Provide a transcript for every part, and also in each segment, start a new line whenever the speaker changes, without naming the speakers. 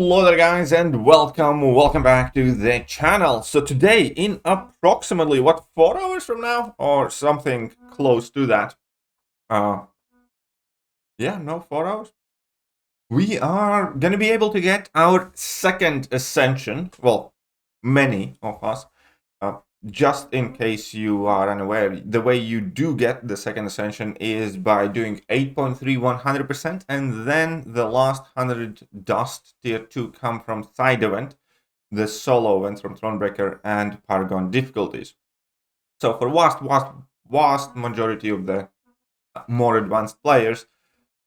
Hello there guys and welcome back to the channel. So today, in approximately 4 hours from now or something close to that, 4 hours, we are gonna be able to get our second ascension. Well, many of us, just in case you are unaware, the way you do get the second ascension is by doing 8.3 100%, and then the last 100 dust tier 2 come from side event, the solo events from Thronebreaker and Paragon difficulties. So for vast majority of the more advanced players,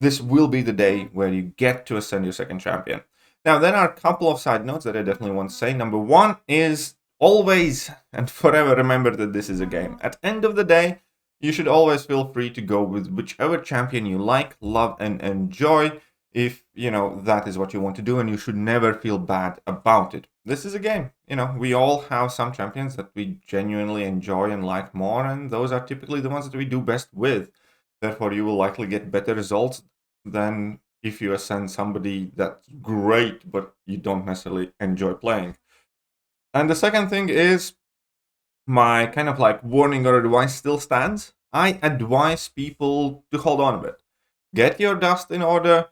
this will be the day where you get to ascend your second champion. Now, there are a couple of side notes that I definitely want to say. Number one is always and forever remember that this is a game. At the end of the day, you should always feel free to go with whichever champion you like, love, and enjoy, if, that is what you want to do, and you should never feel bad about it. This is a game. We all have some champions that we genuinely enjoy and like more, and those are typically the ones that we do best with. Therefore, you will likely get better results than if you ascend somebody that's great, but you don't necessarily enjoy playing. And the second thing is, my kind of like warning or advice still stands. I advise people to hold on a bit. Get your dust in order,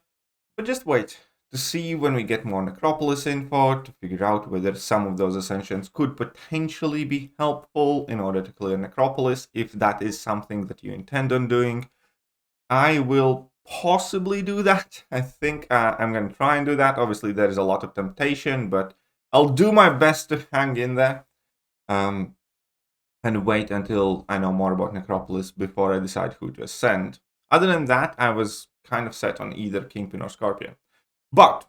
but just wait to see when we get more Necropolis info to figure out whether some of those ascensions could potentially be helpful in order to clear Necropolis, if that is something that you intend on doing. I will possibly do that. I think I'm going to try and do that. Obviously, there is a lot of temptation, but I'll do my best to hang in there and wait until I know more about Necropolis before I decide who to ascend. Other than that, I was kind of set on either Kingpin or Scorpion. But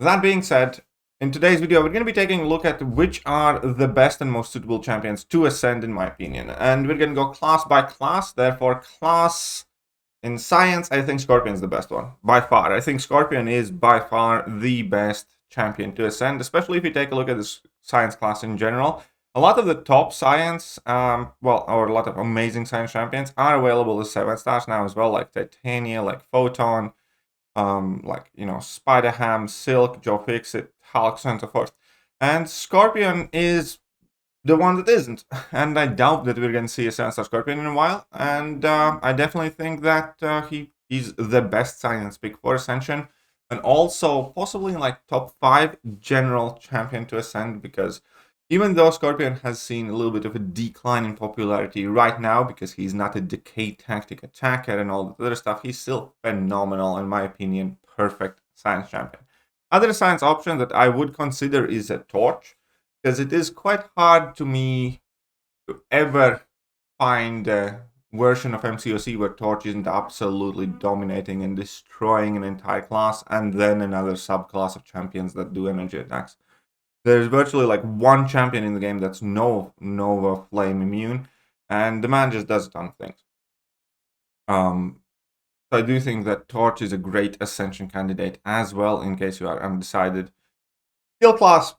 that being said, in today's video, we're going to be taking a look at which are the best and most suitable champions to ascend, in my opinion. And we're going to go class by class. Therefore, class in science, I think Scorpion is the best one, by far. I think Scorpion is by far the best champion to ascend, especially if you take a look at this science class in general. A lot of the top science, or a lot of amazing science champions are available as 7 stars now as well, like Titania, like Photon, Spider-Ham, Silk, Joe Fixit, Hulk, so on and so forth. And Scorpion is the one that isn't, and I doubt that we're going to see a 7-star Scorpion in a while, and I definitely think that he's the best science pick for Ascension, and also possibly in top 5 general champion to ascend, because even though Scorpion has seen a little bit of a decline in popularity right now because he's not a decay tactic attacker and all the other stuff, he's still phenomenal, in my opinion, perfect science champion. Other science option that I would consider is a Torch, because it is quite hard to me to ever find a version of MCOC where Torch isn't absolutely dominating and destroying an entire class, and then another subclass of champions that do energy attacks. There's virtually one champion in the game that's Nova Flame immune, and the man just does a ton of things. So I do think that Torch is a great Ascension candidate as well, in case you are undecided. Skill class,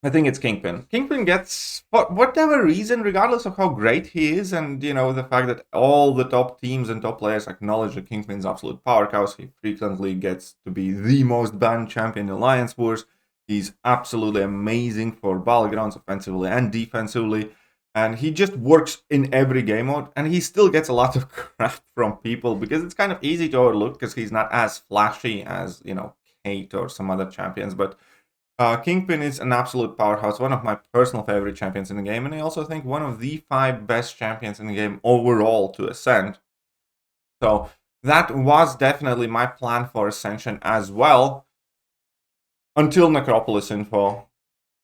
I think it's Kingpin. Kingpin gets, for whatever reason, regardless of how great he is, and the fact that all the top teams and top players acknowledge that Kingpin's absolute power cows, he frequently gets to be the most banned champion in Alliance Wars. He's absolutely amazing for battlegrounds offensively and defensively, and he just works in every game mode, and he still gets a lot of crap from people because it's kind of easy to overlook because he's not as flashy as, Kate or some other champions, but Kingpin is an absolute powerhouse, one of my personal favorite champions in the game, and I also think one of the 5 best champions in the game overall to ascend. So that was definitely my plan for Ascension as well, until Necropolis info.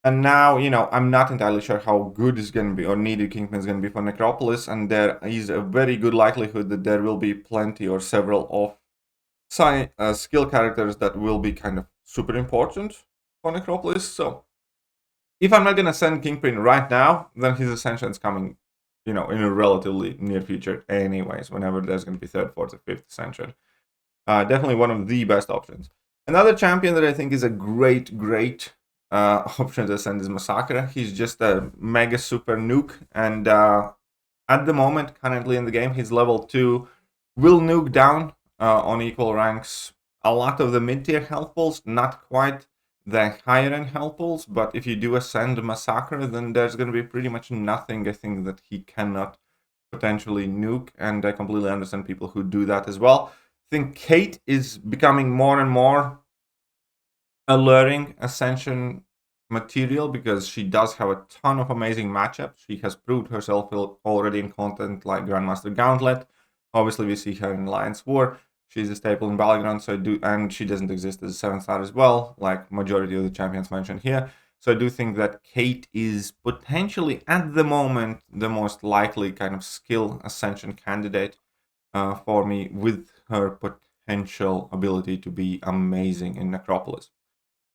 And now, I'm not entirely sure how good is going to be or needed Kingpin is going to be for Necropolis, and there is a very good likelihood that there will be plenty or several of skill characters that will be kind of super important for Necropolis. So if I'm not going to send Kingpin right now, then his Ascension is coming, in a relatively near future anyways, whenever there's going to be 3rd, 4th, or 5th Ascension. Definitely one of the best options. Another champion that I think is a great option to ascend is Massacre. He's just a mega super nuke, and at the moment, currently in the game, he's level 2, will nuke down on equal ranks a lot of the mid-tier health pools, not quite the higher-end health pools, but if you do ascend Massacre, then there's going to be pretty much nothing, I think, that he cannot potentially nuke, and I completely understand people who do that as well. I think Kate is becoming more and more alluring Ascension material because she does have a ton of amazing matchups. She has proved herself already in content like Grandmaster Gauntlet. Obviously, we see her in Alliance War. She's a staple in Battleground, and she doesn't exist as a 7-star as well, like majority of the champions mentioned here. So I do think that Kate is potentially, at the moment, the most likely kind of skill Ascension candidate for me, with her potential ability to be amazing in Necropolis.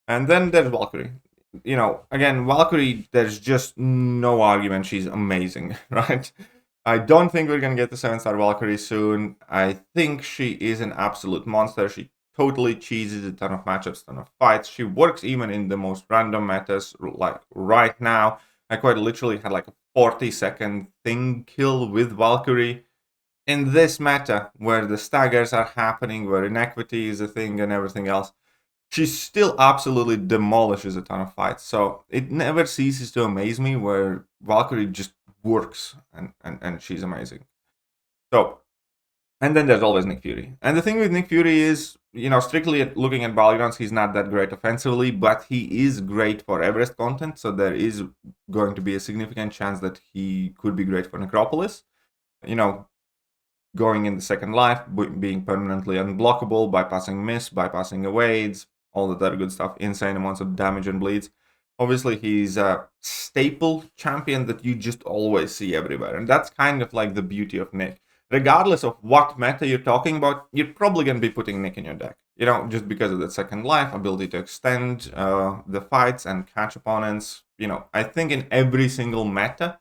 And then there's Valkyrie. Again, Valkyrie, there's just no argument. She's amazing, right? I don't think we're going to get the 7-star Valkyrie soon. I think she is an absolute monster. She totally cheeses a ton of matchups, a ton of fights. She works even in the most random metas. Like right now, I quite literally had like a 40-second thing kill with Valkyrie. In this meta, where the staggers are happening, where inequity is a thing and everything else, she still absolutely demolishes a ton of fights. So it never ceases to amaze me where Valkyrie just works and she's amazing. So, and then there's always Nick Fury. And the thing with Nick Fury is, strictly looking at Battlegrounds, he's not that great offensively, but he is great for Everest content. So there is going to be a significant chance that he could be great for Necropolis. Going in the second life, being permanently unblockable, bypassing miss, bypassing evades, all that other good stuff, insane amounts of damage and bleeds. Obviously, he's a staple champion that you just always see everywhere. And that's kind of like the beauty of Nick. Regardless of what meta you're talking about, you're probably going to be putting Nick in your deck. Just because of that second life, ability to extend the fights and catch opponents. I think in every single meta,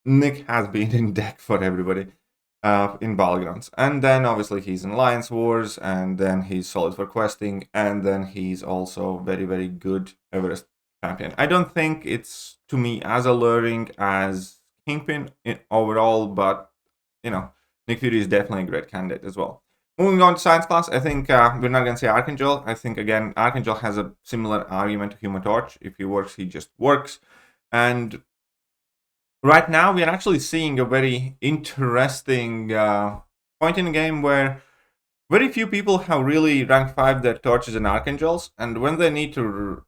Nick has been in deck for everybody. In Battlegrounds. And then obviously he's in Alliance Wars, and then he's solid for questing, and then he's also very, very good Everest champion. I don't think it's, to me, as alluring as Kingpin overall, but, Nick Fury is definitely a great candidate as well. Moving on to Science Class, I think we're not going to say Archangel. I think, again, Archangel has a similar argument to Human Torch. If he works, he just works. And right now, we are actually seeing a very interesting point in the game where very few people have really rank 5 their Torches and Archangels, and when they need to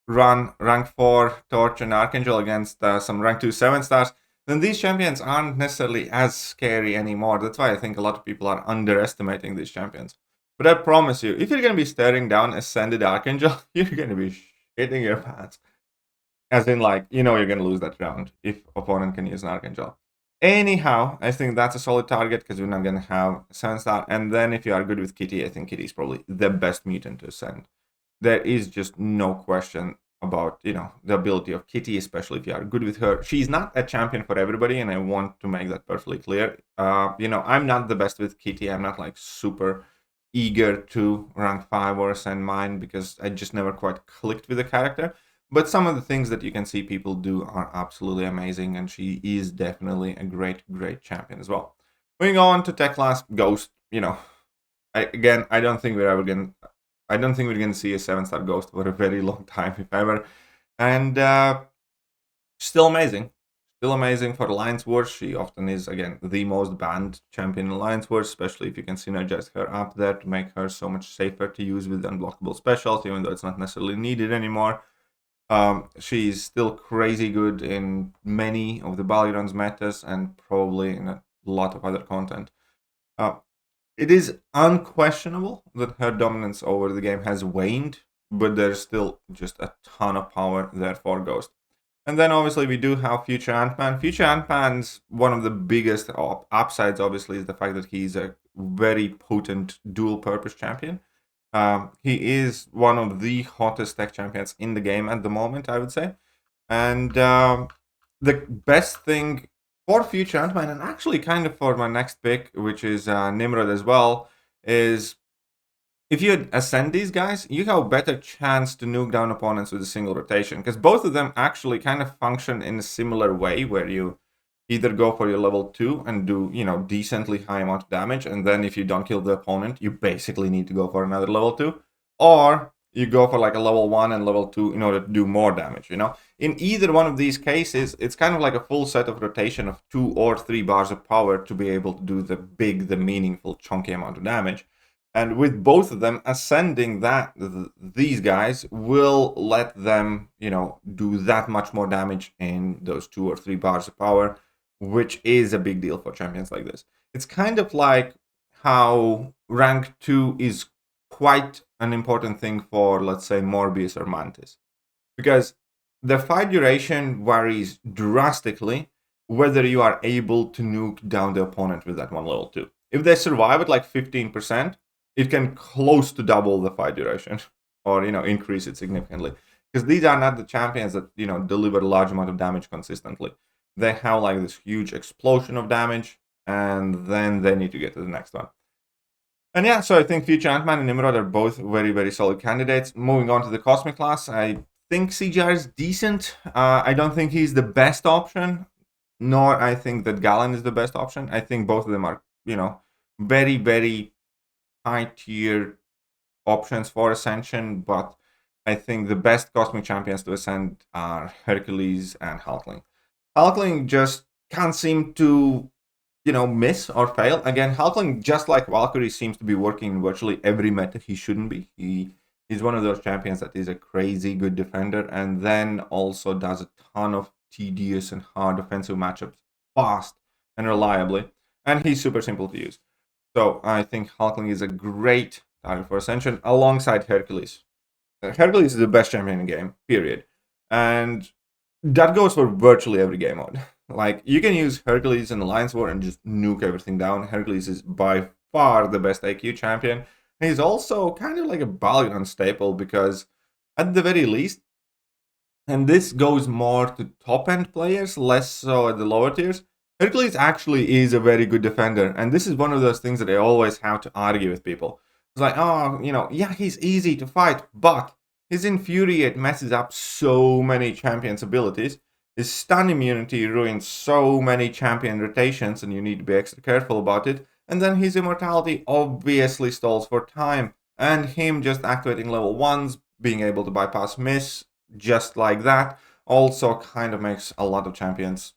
run rank 4 Torch and Archangel against some rank 2 7-stars, then these champions aren't necessarily as scary anymore. That's why I think a lot of people are underestimating these champions. But I promise you, if you're going to be staring down Ascended Archangel, you're going to be shitting your pants. As in, you're going to lose that round if opponent can use an Archangel. Anyhow, I think that's a solid target because we're not going to have 7-star. And then if you are good with Kitty, I think Kitty is probably the best mutant to send. There is just no question about, the ability of Kitty, especially if you are good with her. She's not a champion for everybody, and I want to make that perfectly clear. I'm not the best with Kitty. I'm not, super eager to rank 5 or ascend mine because I just never quite clicked with the character. But some of the things that you can see people do are absolutely amazing, and she is definitely a great, great champion as well. Moving on to tech class Ghost, I don't think we're going to see a 7-star Ghost for a very long time, if ever. And still amazing. Still amazing for Alliance Wars. She often is, again, the most banned champion in Alliance Wars, especially if you can synergize her up there to make her so much safer to use with unblockable specials, even though it's not necessarily needed anymore. She's still crazy good in many of the Battlegrounds metas and probably in a lot of other content. It is unquestionable that her dominance over the game has waned, but there's still just a ton of power there for Ghost. And then obviously we do have Future Ant-Man. Future Ant-Man's one of the biggest upsides, obviously, is the fact that he's a very potent dual-purpose champion. He is one of the hottest tech champions in the game at the moment, I would say. And the best thing for Future Ant-Man, and actually kind of for my next pick, which is Nimrod as well, is if you ascend these guys, you have a better chance to nuke down opponents with a single rotation. Because both of them actually kind of function in a similar way, where you either go for your level 2 and do, decently high amount of damage, and then if you don't kill the opponent, you basically need to go for another level 2, or you go for like a level 1 and level 2 in order to do more damage, In either one of these cases, it's kind of like a full set of rotation of 2 or 3 bars of power to be able to do the meaningful, chunky amount of damage. And with both of them, ascending these guys will let them, do that much more damage in those 2 or 3 bars of power, which is a big deal for champions like this. It's kind of like how rank 2 is quite an important thing for, let's say, Morbius or Mantis. Because the fight duration varies drastically whether you are able to nuke down the opponent with that one level 2. If they survive at like 15%, it can close to double the fight duration or, increase it significantly. Because these are not the champions that, deliver a large amount of damage consistently. They have like this huge explosion of damage, and then they need to get to the next one. And yeah, so I think Future Ant-Man and Nimrod are both very, very solid candidates. Moving on to the Cosmic class, I think CGR is decent. I don't think he's the best option, nor I think that Galen is the best option. I think both of them are, very, very high-tier options for Ascension, but I think the best Cosmic champions to ascend are Hercules and Hulkling. Hulkling just can't seem to, miss or fail. Again, Hulkling, just like Valkyrie, seems to be working in virtually every meta he shouldn't be. He's one of those champions that is a crazy good defender and then also does a ton of tedious and hard offensive matchups fast and reliably. And he's super simple to use. So I think Hulkling is a great target for Ascension alongside Hercules. Hercules is the best champion in the game, period. And that goes for virtually every game mode. Like, you can use Hercules in Alliance War and just nuke everything down. Hercules is by far the best AQ champion. He's also kind of like a Balgon staple because, at the very least, and this goes more to top-end players, less so at the lower tiers, Hercules actually is a very good defender. And this is one of those things that I always have to argue with people. It's like, oh, yeah, he's easy to fight, but his Infuriate messes up so many champions' abilities. His stun immunity ruins so many champion rotations, and you need to be extra careful about it. And then his immortality obviously stalls for time. And him just activating level 1s, being able to bypass miss, just like that, also kind of makes a lot of champions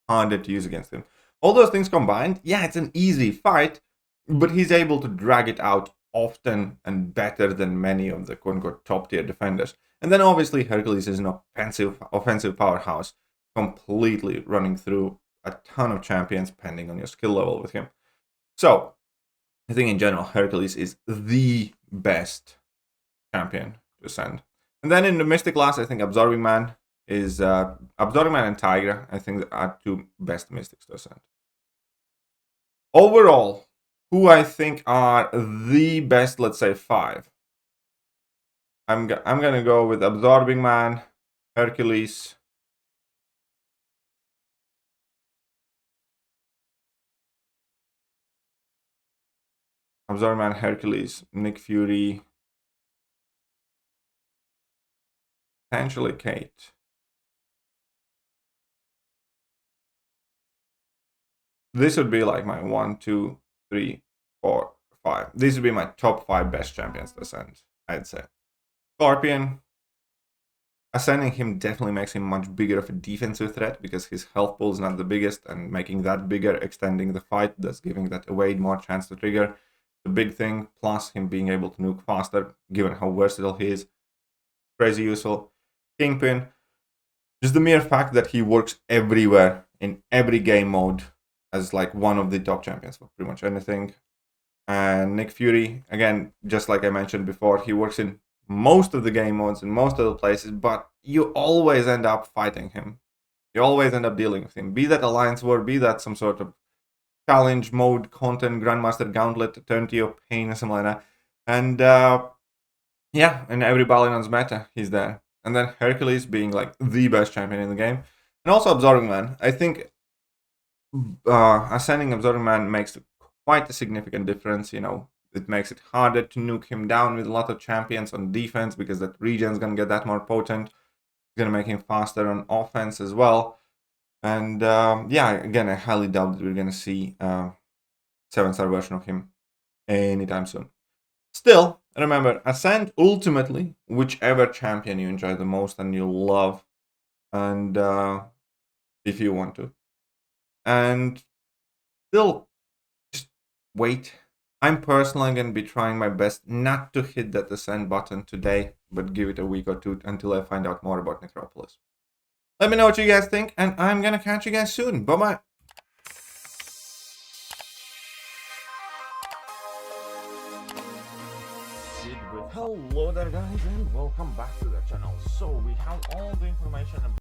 harder to use against him. All those things combined, yeah, it's an easy fight, but he's able to drag it out often and better than many of the quote-unquote top-tier defenders. And then obviously Hercules is an offensive powerhouse, completely running through a ton of champions depending on your skill level with him. So, I think in general, Hercules is the best champion to ascend. And then in the Mystic class, I think Absorbing Man is Absorbing Man and Tigra, I think, are two best Mystics to ascend. Overall, who I think are the best, let's say 5. I'm gonna go with Absorbing Man, Hercules, Nick Fury, potentially Kate. This would be like my 1, 2, 3, 4, 5. These would be my top 5 best champions to ascend, I'd say. Scorpion, ascending him definitely makes him much bigger of a defensive threat because his health pool is not the biggest, and making that bigger, extending the fight, thus giving that evade more chance to trigger. The big thing, plus him being able to nuke faster, given how versatile he is. Crazy useful. Kingpin, just the mere fact that he works everywhere in every game mode as like one of the top champions for pretty much anything. And Nick Fury, again, just like I mentioned before, he works in most of the game modes in most of the places, but you always end up fighting him. You always end up dealing with him. Be that Alliance War, be that some sort of challenge mode content, Grandmaster Gauntlet, Eternity of Pain, or something like that. And yeah, in every Balion's meta, he's there. And then Hercules being like the best champion in the game. And also Absorbing Man. I think ascending Absorbing Man makes quite a significant difference. It makes it harder to nuke him down with a lot of champions on defense because that regen's going to get that more potent. It's going to make him faster on offense as well. And yeah, again, I highly doubt that we're gonna see 7-star version of him anytime soon. Still, remember, Ascend ultimately whichever champion you enjoy the most and you love, and if you want to. And still, just wait. I'm personally going to be trying my best not to hit that Ascend button today, but give it a week or two until I find out more about Necropolis. Let me know what you guys think, and I'm going to catch you guys soon. Bye-bye. Hello there guys, and welcome back to the channel. So we have all the information